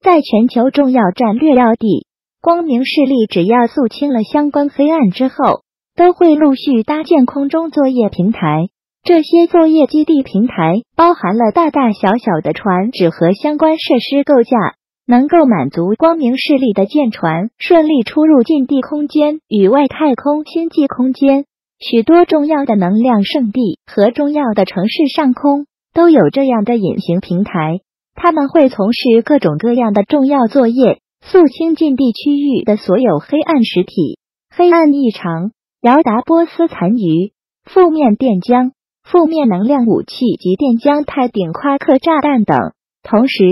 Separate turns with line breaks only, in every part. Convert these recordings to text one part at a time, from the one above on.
在全球重要战略要地，光明势力只要肃清了相关黑暗之后，都会陆续搭建空中作业平台。这些作业基地平台包含了大大小小的船只和相关设施构架，能够满足光明势力的舰船顺利出入近地空间与外太空星际空间。许多重要的能量圣地和重要的城市上空都有这样的隐形平台，他们会从事各种各样的重要作业，肃清近地区域的所有黑暗实体、黑暗异常、姚达波斯残余、负面电浆、负面能量武器及电浆态顶夸克炸弹等。同时，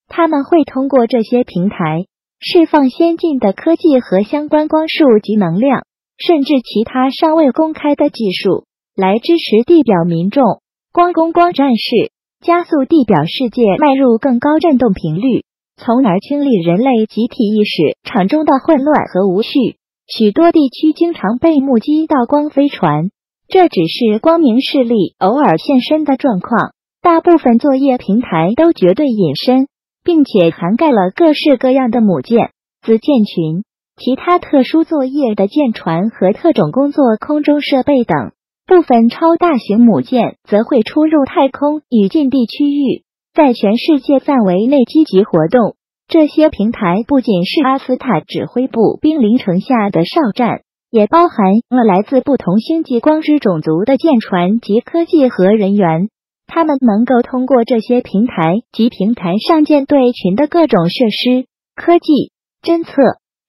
他们会通过这些平台释放先进的科技和相关光束及能量，甚至其他尚未公开的技术，来支持地表民众、光战士，加速地表世界迈入更高振动频率，从而清理人类集体意识场中的混乱和无序。许多地区经常被目击到光飞船，这只是光明势力偶尔现身的状况。大部分作业平台都绝对隐身，并且涵盖了各式各样的母舰、子舰群、其他特殊作业的舰船和特种工作空中设备等。部分超大型母舰则会出入太空与近地区域，在全世界范围内积极活动。这些平台不仅是阿斯塔指挥部兵临城下的哨站，也包含了来自不同星际光之种族的舰船及科技和人员。他们能够通过这些平台及平台上舰队群的各种设施、科技、侦测，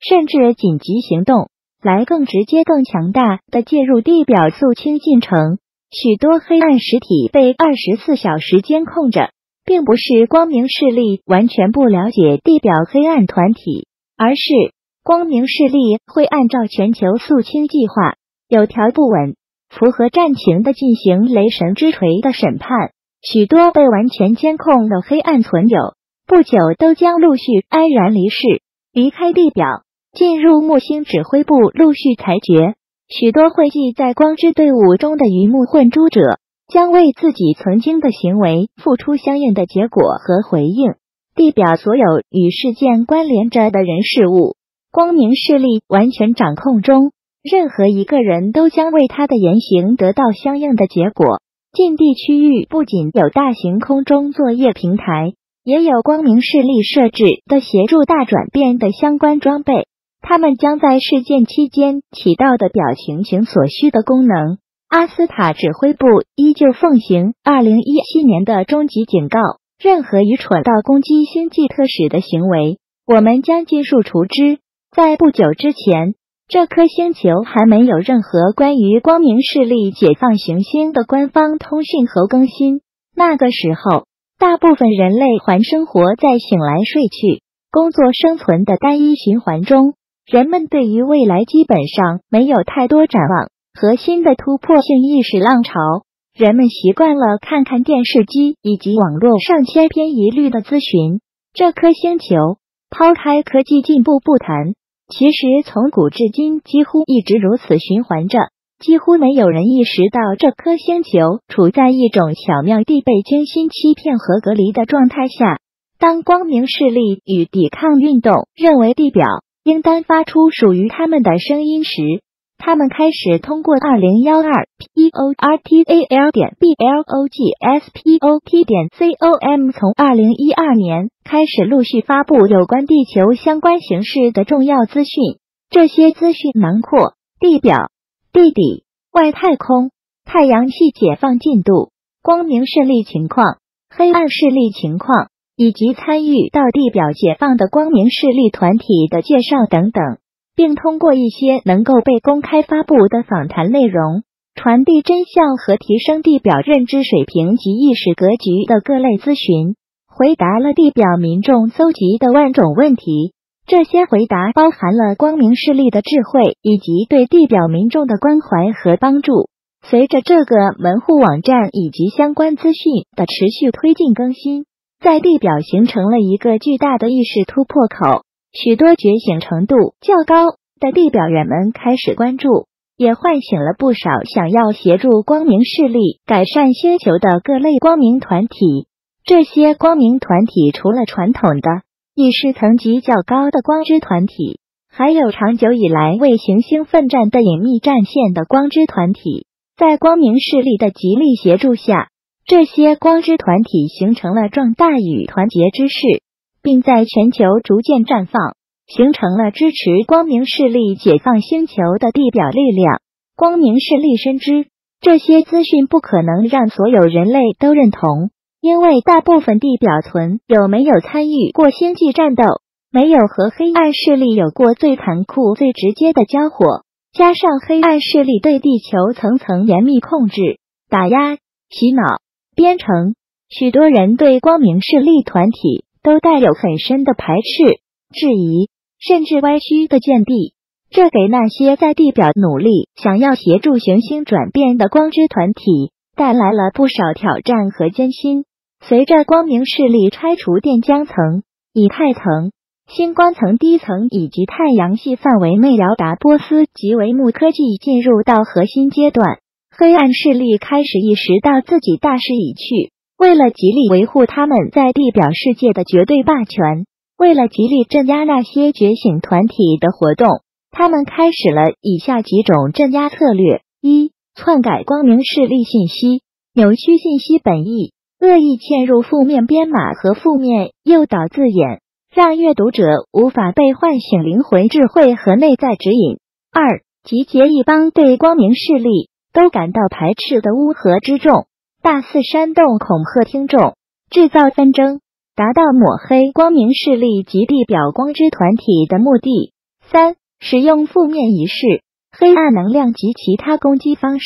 甚至紧急行动，来更直接、更强大地介入地表肃清进程。许多黑暗实体被24小时监控着，并不是光明势力完全不了解地表黑暗团体，而是光明势力会按照全球肃清计划，有条不紊、符合战情的进行雷神之锤的审判。许多被完全监控的黑暗存有，不久都将陆续安然离世，离开地表，进入木星指挥部陆续裁决。许多汇集在光之队伍中的鱼目混珠者，将为自己曾经的行为付出相应的结果和回应。地表所有与事件关联着的人事物，光明势力完全掌控中，任何一个人都将为他的言行得到相应的结果。近地区域不仅有大型空中作业平台，也有光明势力设置的协助大转变的相关装备，他们将在事件期间起到的表情所需的功能。阿斯塔指挥部依旧奉行2017年的终极警告，任何愚蠢到攻击星际特使的行为，我们将尽数除之。在不久之前，这颗星球还没有任何关于光明势力解放行星的官方通讯和更新。那个时候，大部分人类还生活在醒来睡去、工作生存的单一循环中，人们对于未来基本上没有太多展望和新的突破性意识浪潮。人们习惯了看看电视机以及网络上千篇一律的咨询。这颗星球，抛开科技进步不谈，其实从古至今几乎一直如此循环着，几乎没有人意识到这颗星球处在一种巧妙地被精心欺骗和隔离的状态下。当光明势力与抵抗运动认为地表应当发出属于他们的声音时，他们开始通过2012PORTAL.BLOGSPOT.com 从2012年开始陆续发布有关地球相关形势的重要资讯。这些资讯囊括地表、地底、外太空、太阳系解放进度、光明势力情况、黑暗势力情况，以及参与到地表解放的光明势力团体的介绍等等，并通过一些能够被公开发布的访谈内容，传递真相和提升地表认知水平及意识格局的各类咨询，回答了地表民众搜集的万种问题。这些回答包含了光明势力的智慧以及对地表民众的关怀和帮助。随着这个门户网站以及相关资讯的持续推进更新，在地表形成了一个巨大的意识突破口。许多觉醒程度较高的地表人们开始关注，也唤醒了不少想要协助光明势力改善星球的各类光明团体。这些光明团体除了传统的意识层级较高的光之团体，还有长久以来为行星奋战的隐秘战线的光之团体。在光明势力的极力协助下，这些光之团体形成了壮大与团结之势，并在全球逐渐绽放，形成了支持光明势力解放星球的地表力量。光明势力深知，这些资讯不可能让所有人类都认同，因为大部分地表存有没有参与过星际战斗，没有和黑暗势力有过最残酷最直接的交火，加上黑暗势力对地球层层严密控制、打压、洗脑、编程，许多人对光明势力团体都带有很深的排斥、质疑，甚至歪曲的见地。这给那些在地表努力想要协助行星转变的光之团体带来了不少挑战和艰辛。随着光明势力拆除电浆层、以太层、星光层低层以及太阳系范围内饶达波斯及维木科技进入到核心阶段，黑暗势力开始意识到自己大势已去。为了极力维护他们在地表世界的绝对霸权，为了极力镇压那些觉醒团体的活动，他们开始了以下几种镇压策略：一、篡改光明势力信息，扭曲信息本意，恶意嵌入负面编码和负面诱导字眼，让阅读者无法被唤醒灵魂智慧和内在指引。二、集结一帮对光明势力都感到排斥的乌合之众，大肆煽动恐吓听众，制造纷争，达到抹黑光明势力及地表光之团体的目的。三、使用负面仪式、黑暗能量及其他攻击方式，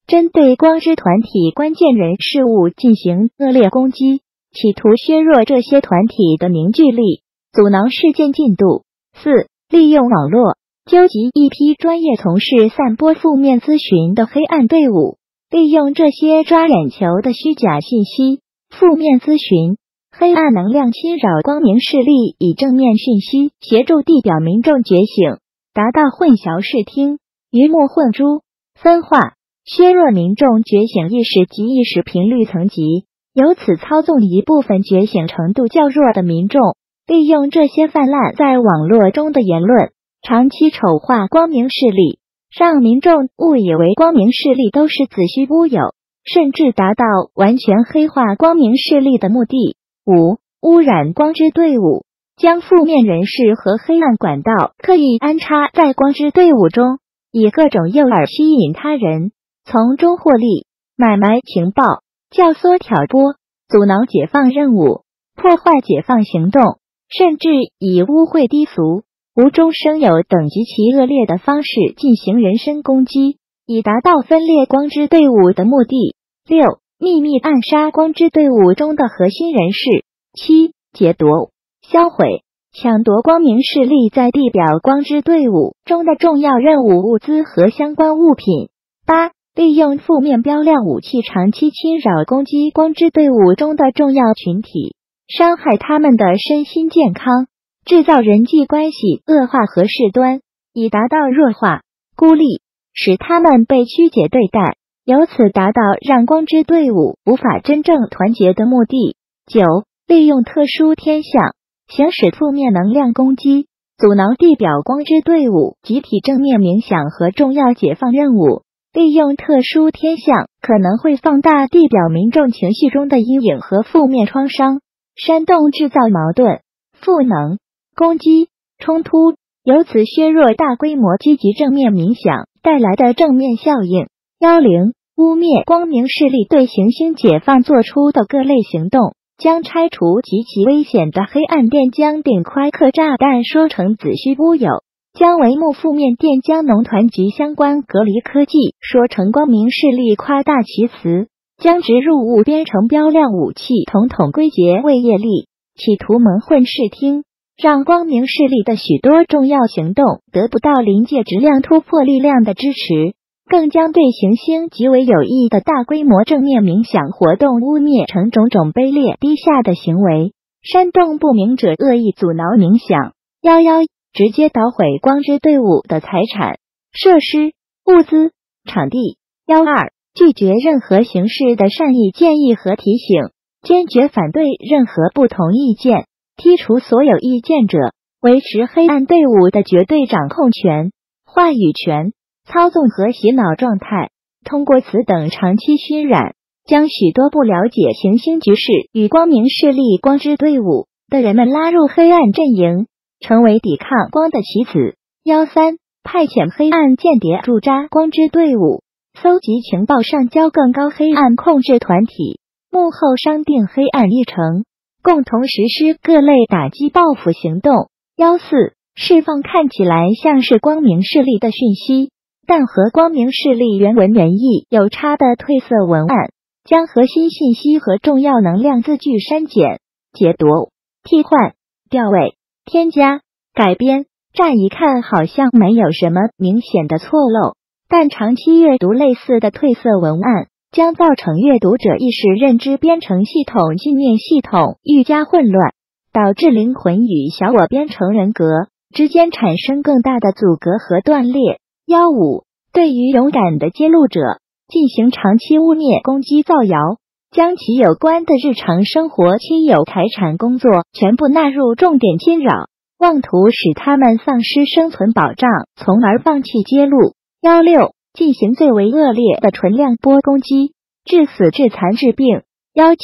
针对光之团体关键人事物进行恶劣攻击，企图削弱这些团体的凝聚力，阻挠事件进度。四、利用网络纠集一批专业从事散播负面资讯的黑暗队伍，利用这些抓眼球的虚假信息、负面资讯、黑暗能量侵扰光明势力，以正面讯息协助地表民众觉醒，达到混淆视听、鱼目混珠、分化、削弱民众觉醒意识及意识频率层级，由此操纵一部分觉醒程度较弱的民众，利用这些泛滥在网络中的言论，长期丑化光明势力，让民众误以为光明势力都是子虚乌有，甚至达到完全黑化光明势力的目的。五、污染光之队伍，将负面人士和黑暗管道刻意安插在光之队伍中，以各种诱饵吸引他人，从中获利，买卖情报，教唆挑拨，阻挠解放任务，破坏解放行动，甚至以污秽低俗、无中生有等极其恶劣的方式进行人身攻击，以达到分裂光之队伍的目的。六、秘密暗杀光之队伍中的核心人士。七、劫夺、销毁、抢夺光明势力在地表光之队伍中的重要任务物资和相关物品。八、利用负面标量武器长期侵扰攻击光之队伍中的重要群体，伤害他们的身心健康，制造人际关系恶化和事端，以达到弱化、孤立，使他们被曲解对待，由此达到让光之队伍无法真正团结的目的。九、利用特殊天象，行使负面能量攻击，阻挠地表光之队伍集体正面冥想和重要解放任务。利用特殊天象可能会放大地表民众情绪中的阴影和负面创伤，煽动制造矛盾、负能、攻击、冲突，由此削弱大规模积极正面冥想带来的正面效应。10、污蔑光明势力对行星解放做出的各类行动，将拆除极其危险的黑暗电浆顶夸克炸弹说成子虚乌有，将维木负面电浆农团及相关隔离科技说成光明势力夸大其词，将植入物编成标量武器统统归结为业力，企图蒙混视听，让光明势力的许多重要行动得不到临界质量突破力量的支持，更将对行星极为有益的大规模正面冥想活动污蔑成种种卑劣低下的行为，煽动不明者恶意阻挠冥想。11、直接捣毁光之队伍的财产、设施、物资、场地。12、拒绝任何形式的善意建议和提醒，坚决反对任何不同意见，剔除所有意见者，维持黑暗队伍的绝对掌控权、话语权、操纵和洗脑状态。通过此等长期熏染，将许多不了解行星局势与光明势力光之队伍的人们拉入黑暗阵营，成为抵抗光的棋子。13. 派遣黑暗间谍驻扎光之队伍，搜集情报，上交更高黑暗控制团体，幕后商定黑暗议程，共同实施各类打击报复行动。14. 释放看起来像是光明势力的讯息，但和光明势力原文原意有差的褪色文案，将核心信息和重要能量字句删减、解读、替换、调位、添加、改编。乍一看好像没有什么明显的错漏，但长期阅读类似的褪色文案，将造成阅读者意识认知编程系统、信念系统愈加混乱，导致灵魂与小我编程人格之间产生更大的阻隔和断裂。15. 对于勇敢的揭露者进行长期污蔑、攻击、造谣，将其有关的日常生活、亲友、财产、工作全部纳入重点侵扰，妄图使他们丧失生存保障，从而放弃揭露。16. 进行最为恶劣的纯量波攻击，致死、致残、致病。17.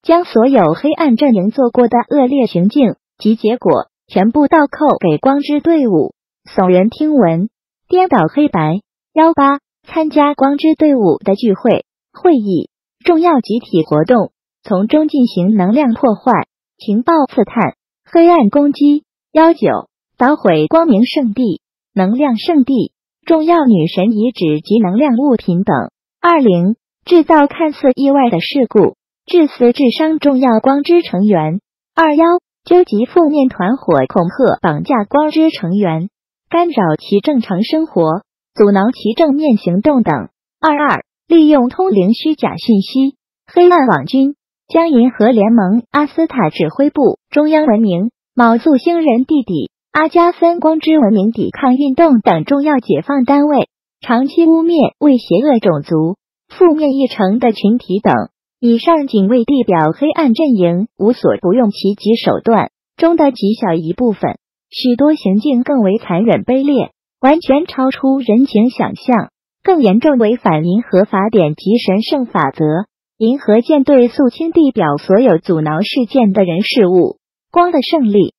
将所有黑暗阵营做过的恶劣行径及结果全部倒扣给光之队伍，耸人听闻，颠倒黑白。18. 参加光之队伍的聚会、会议、重要集体活动，从中进行能量破坏、情报刺探、黑暗攻击。19. 捣毁光明圣地、能量圣地、重要女神遗址及能量物品等。20. 制造看似意外的事故，致死致伤重要光之成员。21. 纠集负面团伙，恐吓绑架光之成员，干扰其正常生活，阻挠其正面行动等。22. 利用通灵虚假信息，黑暗网军将银河联盟阿斯塔指挥部、中央文明、卯宿星人弟弟、阿加森光之文明抵抗运动等重要解放单位，长期污蔑为邪恶种族、负面议程的群体等。以上仅为地表黑暗阵营无所不用其极手段中的极小一部分，许多行径更为残忍卑劣，完全超出人情想象，更严重违反银河法典及神圣法则。银河舰队肃清地表所有阻挠事件的人事物。光的胜利。